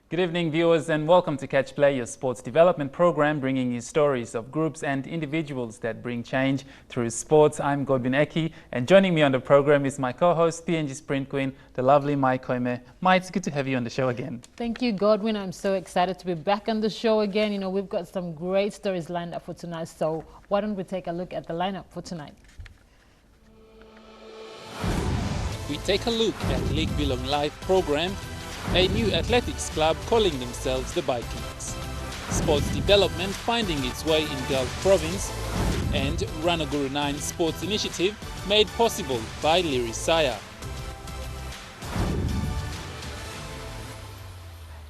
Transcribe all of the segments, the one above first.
Good evening, viewers, and welcome to Catch Play, your sports development program, bringing you stories of groups and individuals that bring change through sports. I'm Baikikc, and joining me on the program is my co-host, PNG Sprint Queen, the lovely Mae Koime. Mae, it's good to have you on the show again. Thank you, Godwin. I'm so excited to be back on the show again. You know, we've got some great stories lined up for tonight, so why don't we take a look at the lineup for tonight? We take a look at League Bilong Laif Program, a new athletics club calling themselves the Baikikc. Sports development finding its way in Gulf Province, and Ranaguru 9 Sports Initiative made possible by Liri Saya.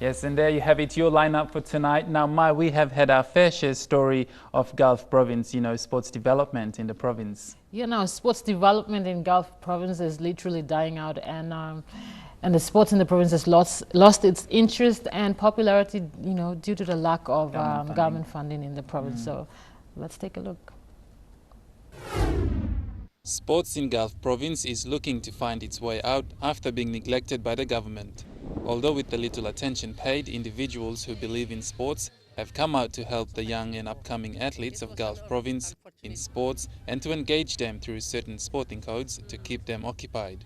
Yes, and there you have it, your lineup for tonight. Now, Mae, we have had our fair share story of Gulf Province, you know, sports development in the province. You know, sports development in Gulf Province is literally dying out, and the sports in the province has lost its interest and popularity, you know, due to the lack of government funding in the province. So let's take a look. Sports in Gulf Province is looking to find its way out after being neglected by the government. Although with the little attention paid, individuals who believe in sports have come out to help the young and upcoming athletes of Gulf Province in sports and to engage them through certain sporting codes to keep them occupied.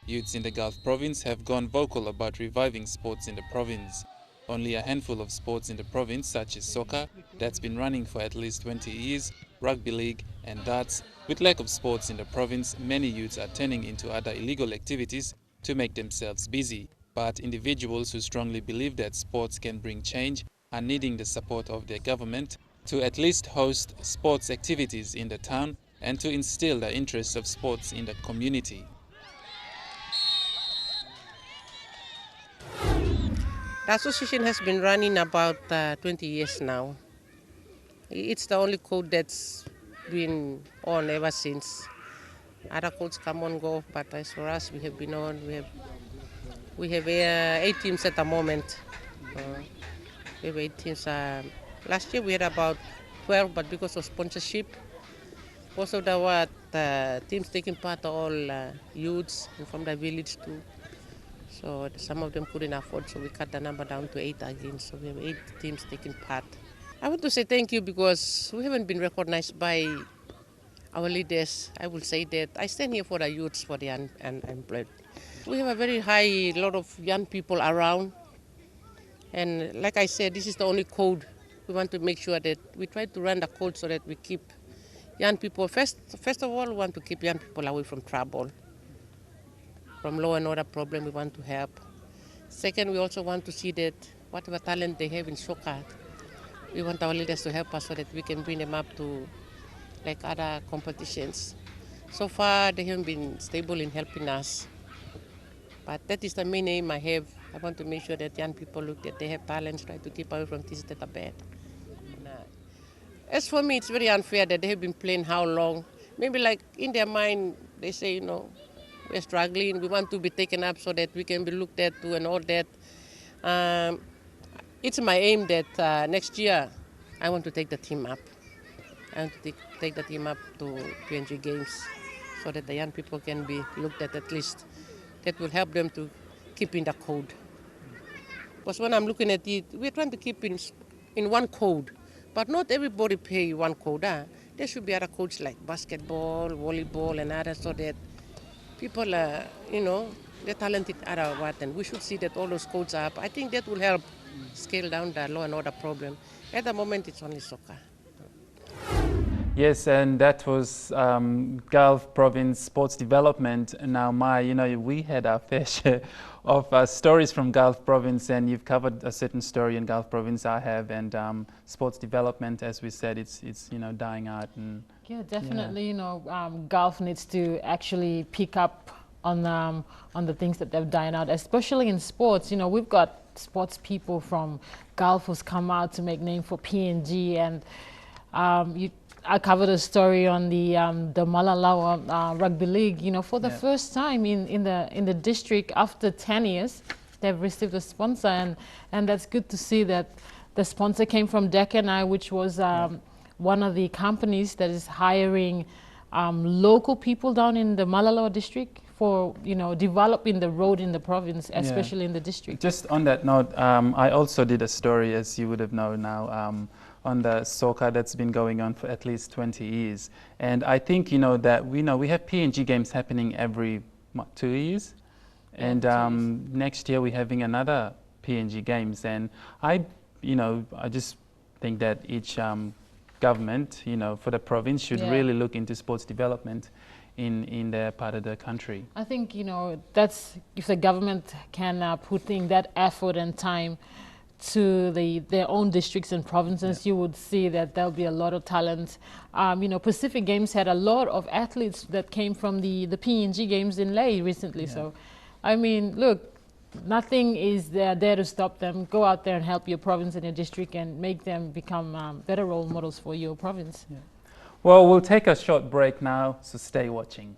Youths in the Gulf Province have gone vocal about reviving sports in the province. Only a handful of sports in the province, such as soccer, that's been running for at least 20 years, rugby league and darts. With lack of sports in the province, many youths are turning into other illegal activities to make themselves busy. But individuals who strongly believe that sports can bring change are needing the support of their government to at least host sports activities in the town and to instill the interest of sports in the community. The association has been running about 20 years now. It's the only code that's been on ever since. Other codes come and go, but as for us, we have been on. We have 8 teams at the moment. We have 8 teams. Last year we had about 12, but because of sponsorship, most of the teams taking part are all youths and from the village too. So some of them couldn't afford, so we cut the number down to 8 again. So we have 8 teams taking part. I want to say thank you because we haven't been recognized by our leaders. I will say that I stand here for the youths, for the unemployed. We have a very high lot of young people around. And like I said, this is the only code. We want to make sure that we try to run the code so that we keep young people. First of all, we want to keep young people away from trouble. From law and order problem, we want to help. Second, we also want to see that whatever talent they have in soccer, we want our leaders to help us so that we can bring them up to like other competitions. So far, they haven't been stable in helping us. But that is the main aim I have. I want to make sure that young people look that they have talents, try to keep away from things that are bad. As for me, it's very unfair that they have been playing how long. Maybe like in their mind, they say, you know, we're struggling, we want to be taken up so that we can be looked at too and all that. It's my aim that next year I want to take the team up. I want to take the team up to PNG Games so that the young people can be looked at least. That will help them to keep in the code. Because when I'm looking at it, we're trying to keep in one code, but not everybody pay one code. There should be other codes like basketball, volleyball and others so that people, you know, they're talented at what, and we should see that all those codes are up. I think that will help scale down the law and order problem. At the moment, it's only soccer. Yes, and that was Gulf Province Sports Development. Now, Mae, you know, we had our fair share of stories from Gulf Province, and you've covered a certain story in Gulf Province, I have, and sports development, as we said, it's you know, dying out. And Yeah, definitely. Yeah. You know, Gulf needs to actually pick up on the things that they've dying out, especially in sports. You know, we've got sports people from Gulf who's come out to make name for PNG, and I covered a story on the Malalawa Rugby League. You know, for the first time in the district after 10 years, they've received a sponsor, and that's good to see that the sponsor came from Dekanai, which was one of the companies that is hiring local people down in the Malalawa district for developing the road in the province, especially in the district. Just on that note, I also did a story, as you would have known now, on the soccer that's been going on for at least 20 years. And I think that we have PNG games happening every 2 years, and next year we're having another PNG games. And I just think that each government, for the province should really look into sports development in their part of the country. I think, that's if the government can put in that effort and time to their own districts and provinces, you would see that there'll be a lot of talent. Pacific Games had a lot of athletes that came from the PNG Games in Lae recently. So, I mean, look, nothing is there to stop them. Go out there and help your province and your district and make them become better role models for your province. Yeah. Well, we'll take a short break now, so stay watching.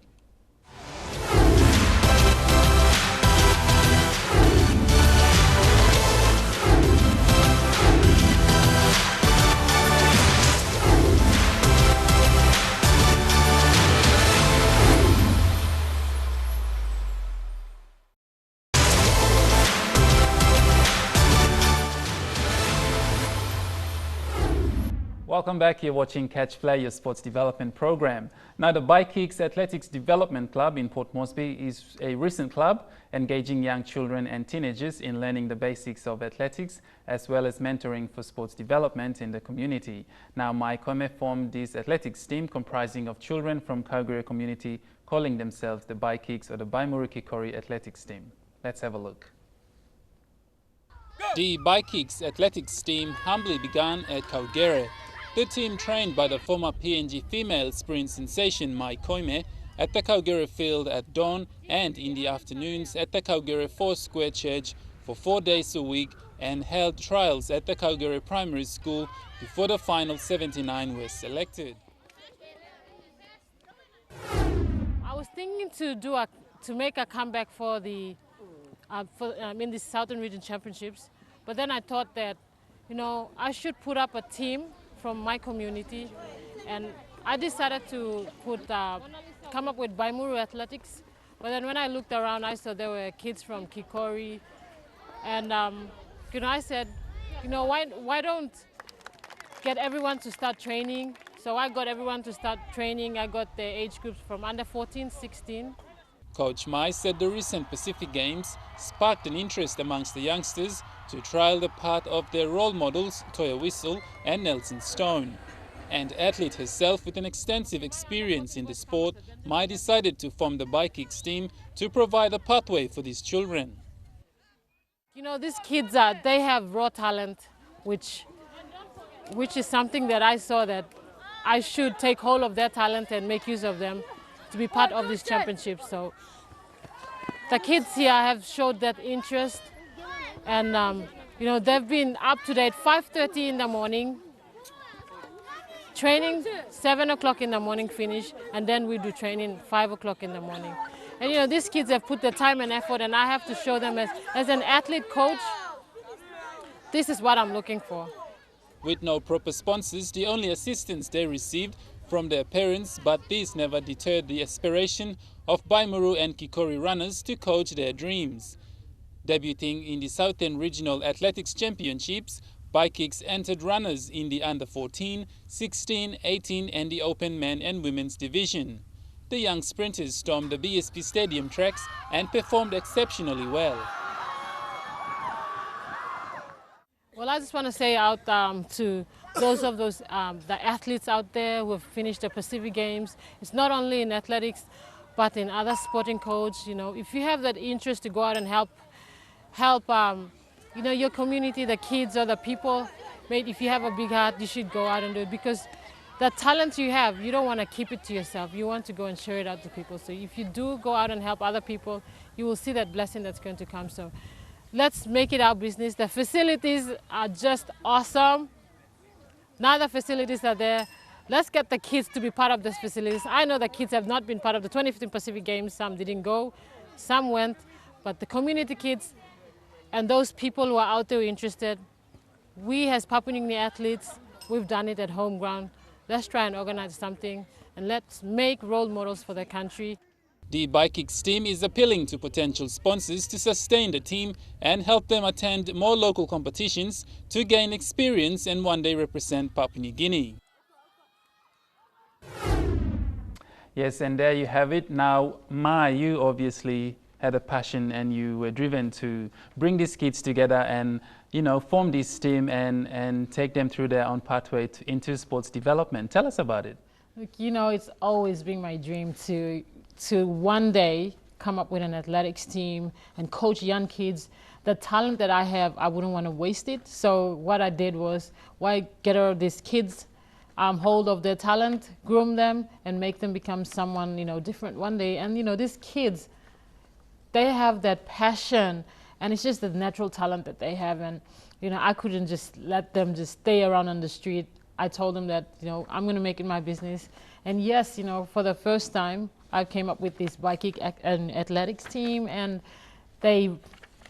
Welcome back. You're watching Catch Play, your sports development program. Now, the Baikikc Athletics Development Club in Port Moresby is a recent club engaging young children and teenagers in learning the basics of athletics, as well as mentoring for sports development in the community. Now, Mae Koime formed this athletics team comprising of children from Kaugere community, calling themselves the Baikikc or the Baimuru Kikori Athletics Team. Let's have a look. The Baikikc Athletics team humbly began at Kaugere. The team, trained by the former PNG female sprint sensation Mae Koime, at the Kaugere field at dawn and in the afternoons at the Kaugere 4 Square Church for 4 days a week, and held trials at the Kaugere Primary School before the final 79 were selected. I was thinking to make a comeback for the in the Southern Region Championships, but then I thought that I should put up a team from my community, and I decided to come up with Baimuru Athletics. But then when I looked around, I saw there were kids from Kikori, and I said, why don't get everyone to start training? So I got everyone to start training. I got the age groups from under 14, 16. Coach Mae said the recent Pacific Games sparked an interest amongst the youngsters to trial the path of their role models, Toya Whistle and Nelson Stone. And athlete herself with an extensive experience in the sport, Mae decided to form the Baikikc team to provide a pathway for these children. These kids, they have raw talent, which is something that I saw that I should take hold of their talent and make use of them to be part of this championship. So the kids here have showed that interest, and they've been up to date 5:30 in the morning, training 7 o'clock in the morning finish, and then we do training 5 o'clock in the morning. And these kids have put the time and effort, and I have to show them as an athlete coach, this is what I'm looking for. With no proper sponsors, the only assistance they received from their parents, but this never deterred the aspiration of Baimuru and Kikori runners to coach their dreams. Debuting in the Southern Regional Athletics Championships, Baikikc entered runners in the under 14, 16, 18 and the open men and women's division. The young sprinters stormed the BSP Stadium tracks and performed exceptionally well. Well, I just want to say out to the athletes out there who have finished the Pacific Games. It's not only in athletics, but in other sporting codes. If you have that interest to go out and help your community, the kids or the people, if you have a big heart, you should go out and do it, because the talent you have, you don't want to keep it to yourself. You want to go and share it out to people. So if you do go out and help other people, you will see that blessing that's going to come. So let's make it our business. The facilities are just awesome. Now the facilities are there. Let's get the kids to be part of these facilities. I know the kids have not been part of the 2015 Pacific Games. Some didn't go, some went. But the community kids and those people who are out there interested, we as Papua New Guinea athletes, we've done it at home ground. Let's try and organize something, and let's make role models for the country. The Baikikc team is appealing to potential sponsors to sustain the team and help them attend more local competitions to gain experience and one day represent Papua New Guinea. Yes, and there you have it. Now, Mae, you obviously had a passion and you were driven to bring these kids together and, you know, form this team and take them through their own pathway into sports development. Tell us about it. Look, you know, it's always been my dream to one day come up with an athletics team and coach young kids. The talent that I have, I wouldn't want to waste it. So what I did was, why get all these kids hold of their talent, groom them, and make them become someone, you know, different one day. And you know, these kids, they have that passion, and it's just the natural talent that they have. And you know, I couldn't just let them just stay around on the street. I told them that, you know, I'm going to make it my business. And yes, you know, for the first time, I came up with this Baikikc Athletics team, and they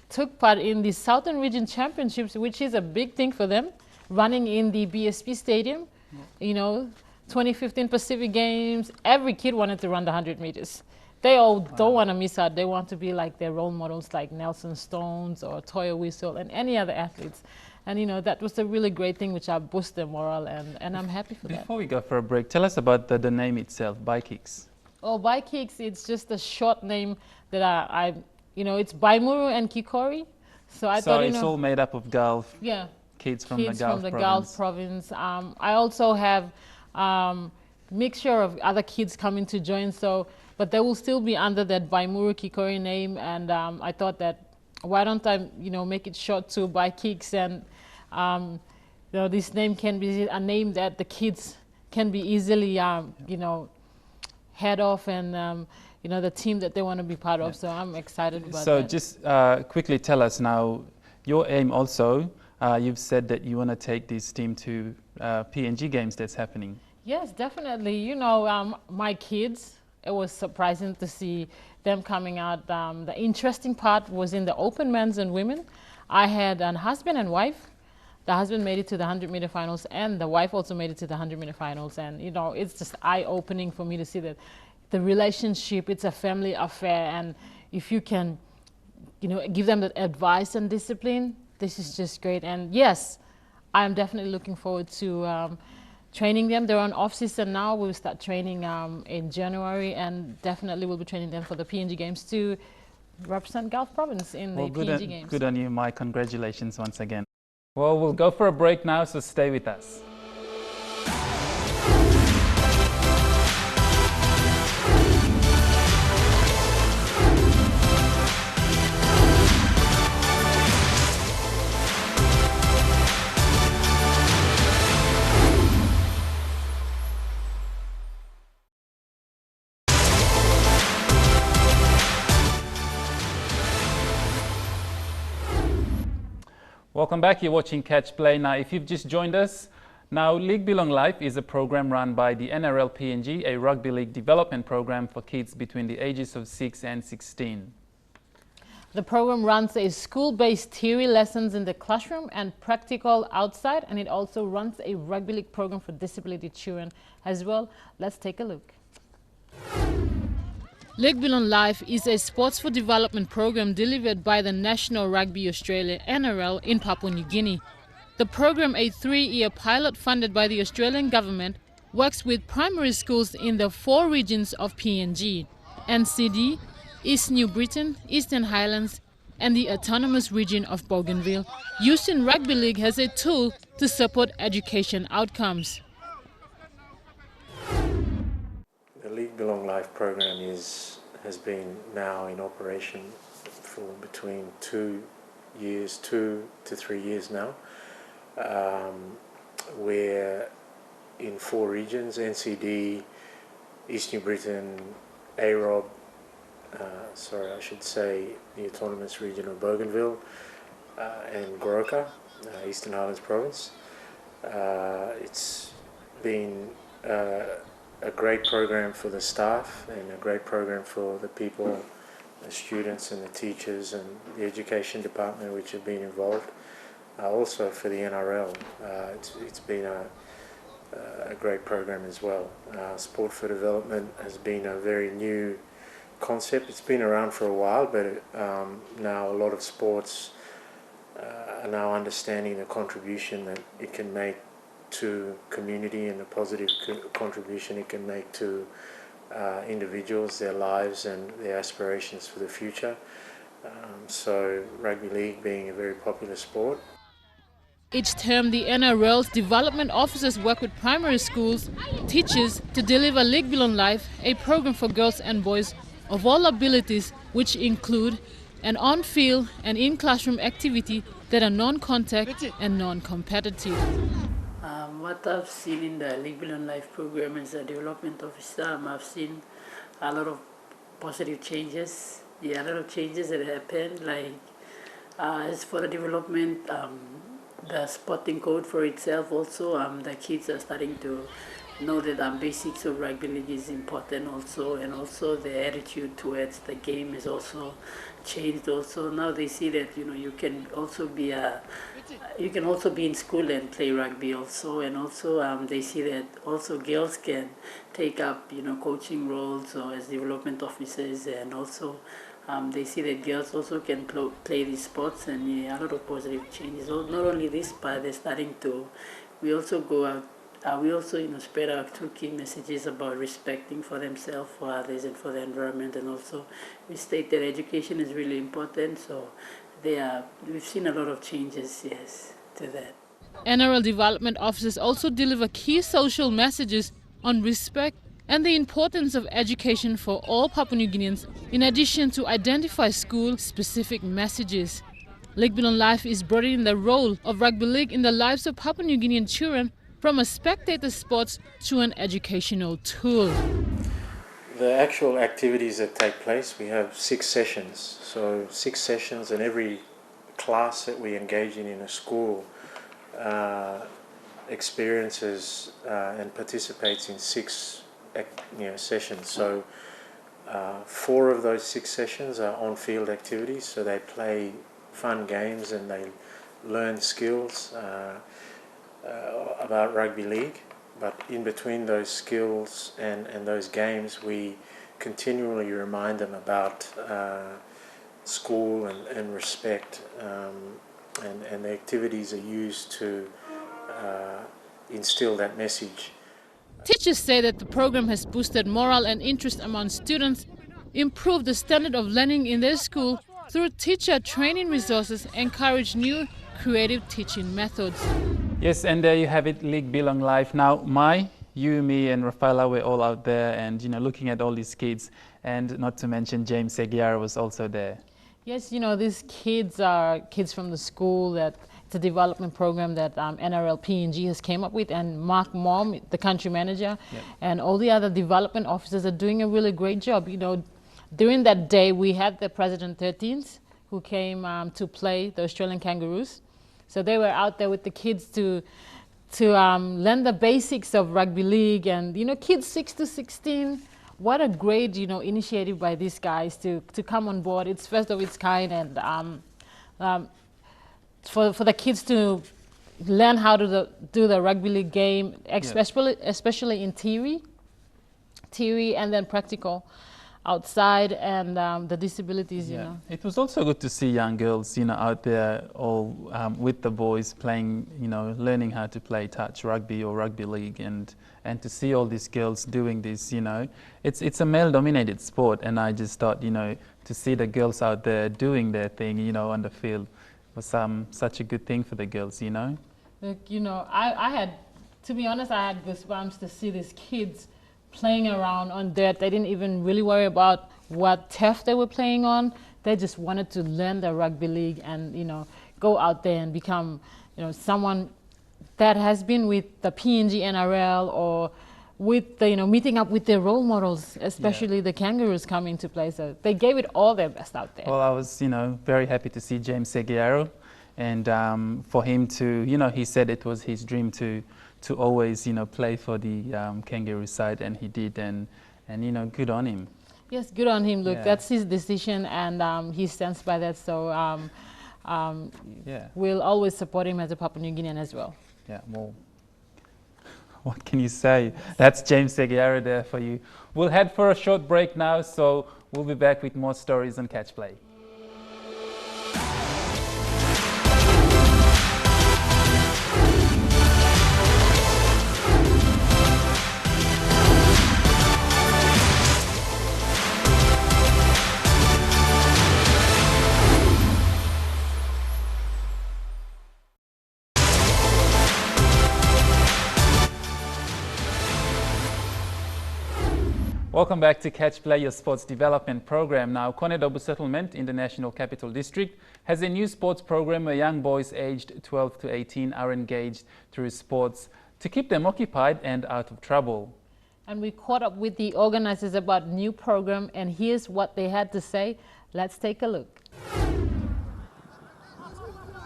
took part in the Southern Region Championships, which is a big thing for them, running in the BSP Stadium. You know, 2015 Pacific Games, every kid wanted to run the 100 meters. They all don't want to miss out. They want to be like their role models, like Nelson Stones or Toya Whistle and any other athletes. And you know, that was a really great thing which boosted their morale, and I'm happy for that. Before we go for a break, tell us about the name itself, Baikikc. Oh, Baikikc, it's just a short name that I you know, it's Baimuru and Kikori. So I thought, it's all made up of Gulf. Yeah. Kids from the Gulf province. I also have mixture of other kids coming to join, so but they will still be under that Baimuru Kikori name, and I thought that why don't I, you know, make it short to Baikikc, and you know, this name can be a name that the kids can be easily you know, head off, and you know, the team that they want to be part of. So I'm excited about that. So just quickly tell us now, your aim also. You've said that you want to take this team to PNG Games that's happening. Yes, definitely. You know, my kids, it was surprising to see them coming out. The interesting part was in the open men's and women. I had a husband and wife. The husband made it to the 100-meter finals, and the wife also made it to the 100-meter finals. And, you know, it's just eye-opening for me to see that the relationship, it's a family affair. And if you can, you know, give them the advice and discipline, this is just great. And yes, I'm definitely looking forward to training them. They're on off-season now. We'll start training in January, and definitely we'll be training them for the PNG Games to represent Gulf Province in the PNG Games. Good on you, Mae. Congratulations once again. Well, we'll go for a break now, so stay with us. Welcome back. You're watching Catch Play. Now, if you've just joined us, now League Bilong Laif is a program run by the NRL PNG, a rugby league development program for kids between the ages of 6 and 16. The program runs a school-based theory lessons in the classroom and practical outside, and it also runs a rugby league program for disability children as well. Let's take a look. League Bilong Laif is a sports for development program delivered by the National Rugby Australia NRL in Papua New Guinea. The program, a 3-year pilot funded by the Australian government, works with primary schools in the 4 regions of PNG: NCD, East New Britain, Eastern Highlands, and the autonomous region of Bougainville, used in rugby league as a tool to support education outcomes. The League Bilong Laif program has been now in operation for between 2 to 3 years now. We're in 4 regions: NCD, East New Britain, AROB, the autonomous region of Bougainville, and Goroka, Eastern Highlands Province. It's been a great program for the staff and a great program for the people, the students and the teachers and the education department which have been involved. Also for the NRL, it's been a great program as well. Sport for Development has been a very new concept. It's been around for a while, but now a lot of sports are now understanding the contribution that it can make to community and the positive contribution it can make to individuals, their lives and their aspirations for the future. So rugby league being a very popular sport. Each term, the NRL's development officers work with primary schools, teachers to deliver League Bilong Laif, a program for girls and boys of all abilities, which include an on-field and in-classroom activity that are non-contact and non-competitive. What I've seen in the League Bilong Laif program as a development officer, I've seen a lot of positive changes. Yeah, a lot of changes that happened, like as for the development, the sporting code for itself also, the kids are starting to know that basics of rugby league is important also, and also the attitude towards the game is also changed also. Now they see that you can also be in school and play rugby also, and also they see that also girls can take up coaching roles or as development officers, and also they see that girls also can play these sports, and a lot of positive changes. Not only this, but they're starting to. We also go out. We also spread our two key messages about respecting for themselves, for others, and for the environment, and also we state that education is really important. So we've seen a lot of changes, yes, to that. NRL development officers also deliver key social messages on respect and the importance of education for all Papua New Guineans, in addition to identify school-specific messages. League Bilong Laif is broadening the role of rugby league in the lives of Papua New Guinean children from a spectator sport to an educational tool. The actual activities that take place, we have 6 sessions. So 6 sessions, and every class that we engage in a school experiences and participates in 6 sessions. So 4 of those 6 sessions are on-field activities, so they play fun games and they learn skills about rugby league. But in between those skills and those games, we continually remind them about school and respect, and the activities are used to instill that message. Teachers say that the program has boosted morale and interest among students, improved the standard of learning in their school through teacher training resources, encouraged new creative teaching methods. Yes, and there you have it, League Bilong Laif. Now, Mae, you, me, and Rafaela were all out there, and looking at all these kids, and not to mention James Seguiara was also there. Yes, these kids are kids from the school that. It's a development program that NRL PNG has came up with, and Mark Mom, the country manager, and all the other development officers are doing a really great job. During that day, we had the President 13s who came to play the Australian Kangaroos. So they were out there with the kids to learn the basics of rugby league, and kids 6 to 16. What a great initiative by these guys to come on board. It's first of its kind, and for the kids to learn how to do the rugby league game, especially in theory, and then practical outside, and the disabilities. It was also good to see young girls, out there all with the boys playing, learning how to play touch rugby or rugby league, and to see all these girls doing this. It's a male-dominated sport, and I just thought, to see the girls out there doing their thing, on the field, was such a good thing for the girls, Look, I had, to be honest, I had goosebumps to see these kids playing around on dirt. They didn't even really worry about what turf they were playing on. They just wanted to learn the rugby league and, go out there and become, someone that has been with the PNG NRL, or with the, meeting up with their role models, especially the Kangaroos come into play. So they gave it all their best out there. Well, I was, very happy to see James Seguiara, and for him to, he said it was his dream to always, play for the Kangaroo side, and he did, and good on him. Yes, good on him. Look, that's his decision, and he stands by that. So we'll always support him as a Papua New Guinean as well. Yeah, well, what can you say? That's James Seguiara there for you. We'll head for a short break now, so We'll be back with more stories on Catch Play. Welcome back to Catch Play, your sports development program. Now, Konedobu Settlement in the National Capital District has a new sports program where young boys aged 12 to 18 are engaged through sports to keep them occupied and out of trouble. And we caught up with the organizers about the new program, and here's what they had to say. Let's take a look.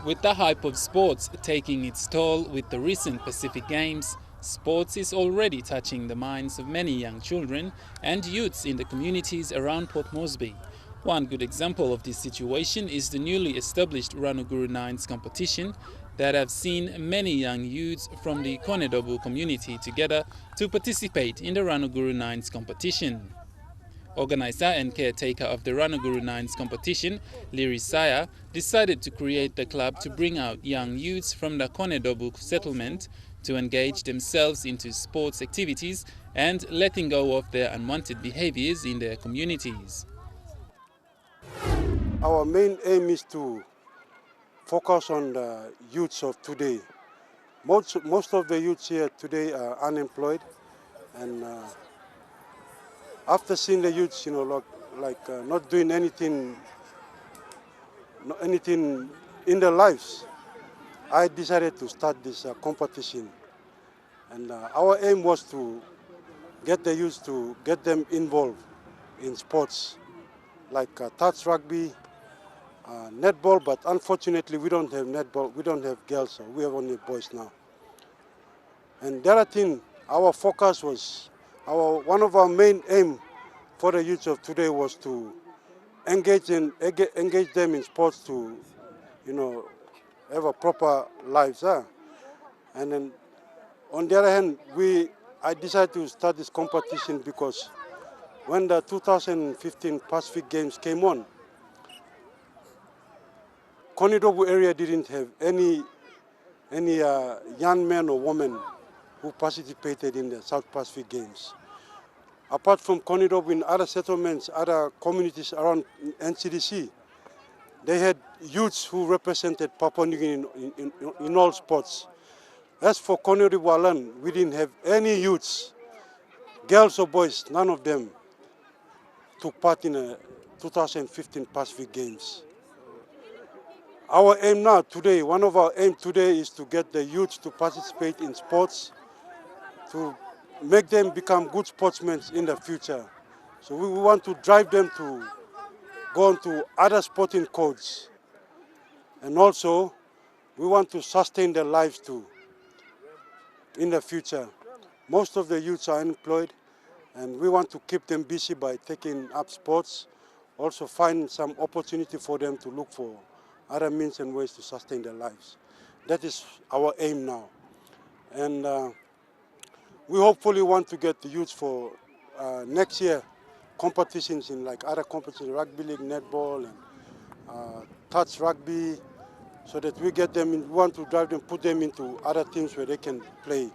With the hype of sports taking its toll with the recent Pacific Games, sports is already touching the minds of many young children and youths in the communities around Port Moresby. One good example of this situation is the newly established Ranuguru Nines competition that have seen many young youths from the Konedobu community together to participate in the Ranuguru Nines competition. Organizer and caretaker of the Ranuguru Nines competition, Liri Saya, decided to create the club to bring out young youths from the Konedobu settlement to engage themselves into sports activities and letting go of their unwanted behaviors in their communities. Our main aim is to focus on the youths of today. Most of the youths here today are unemployed, and after seeing the youths, not doing anything in their lives, I decided to start this competition. And our aim was to get the youth to get them involved in sports like touch rugby, netball, but unfortunately we don't have netball, we don't have girls, so we have only boys now. And the other thing, our focus was, one of our main aim for the youth of today was to engage them in sports to, have a proper lives. And then on the other hand, I decided to start this competition because when the 2015 Pacific Games came on, Konedobu area didn't have any young men or women who participated in the South Pacific Games. Apart from Konedobu, in other settlements, other communities around NCDC, they had youths who represented Papua New Guinea in all sports. As for Konedobu alone, we didn't have any youths, girls or boys, none of them took part in the 2015 Pacific Games. Our aim now today, one of our aims today is to get the youth to participate in sports, to make them become good sportsmen in the future. So we want to drive them to go on to other sporting codes. And also, we want to sustain their lives too in the future. Most of the youths are unemployed, and we want to keep them busy by taking up sports, also find some opportunity for them to look for other means and ways to sustain their lives. That is our aim now. And we hopefully want to get the youths for next year competitions in like other competitions, rugby league, netball, and touch rugby, so that we get them in, we want to drive them, put them into other teams where they can play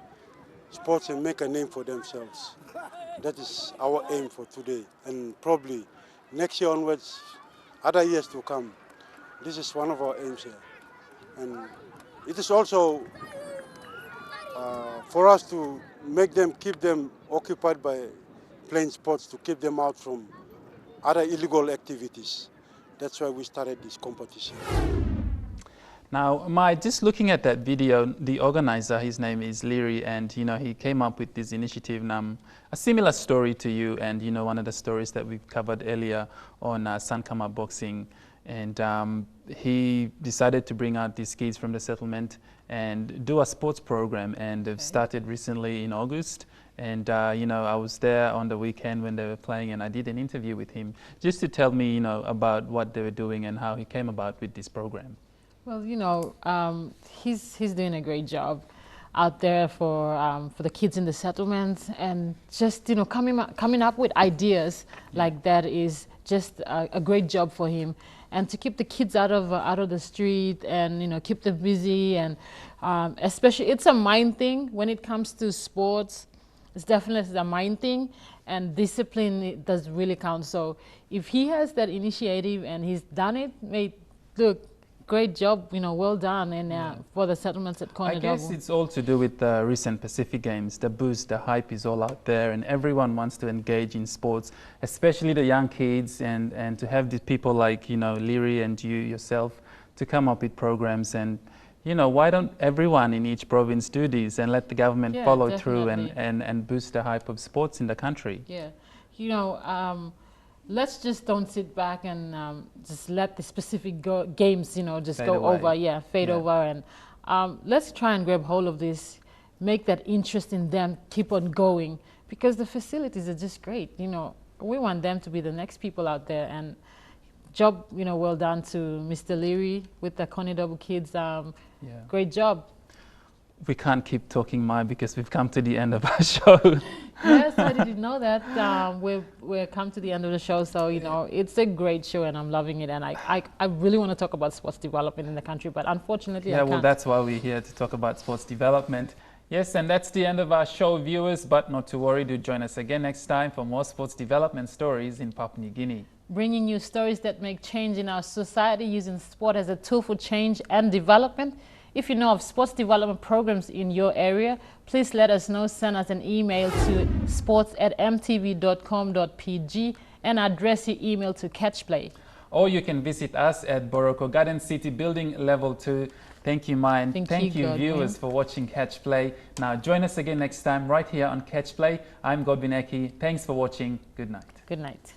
sports and make a name for themselves. That is our aim for today, and probably next year onwards, other years to come. This is one of our aims here. And it is also for us to make them, keep them occupied by playing sports, to keep them out from other illegal activities. That's why we started this competition. Now, Mae, just looking at that video, the organizer, his name is Liri, and he came up with this initiative. A similar story to you, and one of the stories that we've covered earlier on Sankama Boxing. And he decided to bring out these kids from the settlement and do a sports program, and they've started recently in August. And I was there on the weekend when they were playing, and I did an interview with him just to tell me about what they were doing and how he came about with this program. Well, he's doing a great job out there for the kids in the settlements, and just coming up with ideas like that is just a great job for him, and to keep the kids out of the street, and keep them busy, and especially it's a mind thing when it comes to sports. It's definitely a mind thing, and discipline, it does really count. So if he has that initiative and he's done it, look, great job, well done, and for the settlements at Konedobu. I guess it's all to do with the recent Pacific Games. The boost, the hype is all out there, and everyone wants to engage in sports, especially the young kids, and to have these people like, Leary and you yourself to come up with programs. And why don't everyone in each province do this and let the government follow through and boost the hype of sports in the country? Yeah, let's just don't sit back and just let the specific games, just fade go away. Over, fade over, and let's try and grab hold of this, make that interest in them keep on going, because the facilities are just great. We want them to be the next people out there, and job, well done to Mr. Leary with the Konedobu kids. Great job. We can't keep talking, Mae, because we've come to the end of our show. Yes, I didn't know that. We've come to the end of the show, so it's a great show, and I'm loving it. And I really want to talk about sports development in the country, but unfortunately, I can't. Well, that's why we're here, to talk about sports development. Yes, and that's the end of our show, viewers. But not to worry, do join us again next time for more sports development stories in Papua New Guinea. Bringing you stories that make change in our society, using sport as a tool for change and development. If you know of sports development programs in your area, please let us know. Send us an email to sports@emtv.com.pg and address your email to Catchplay. Or you can visit us at Boroko Garden City Building Level 2. Thank you, Mae, and thank you viewers for watching Catchplay. Now join us again next time right here on Catchplay. I'm Godwin Eki. Thanks for watching. Good night. Good night.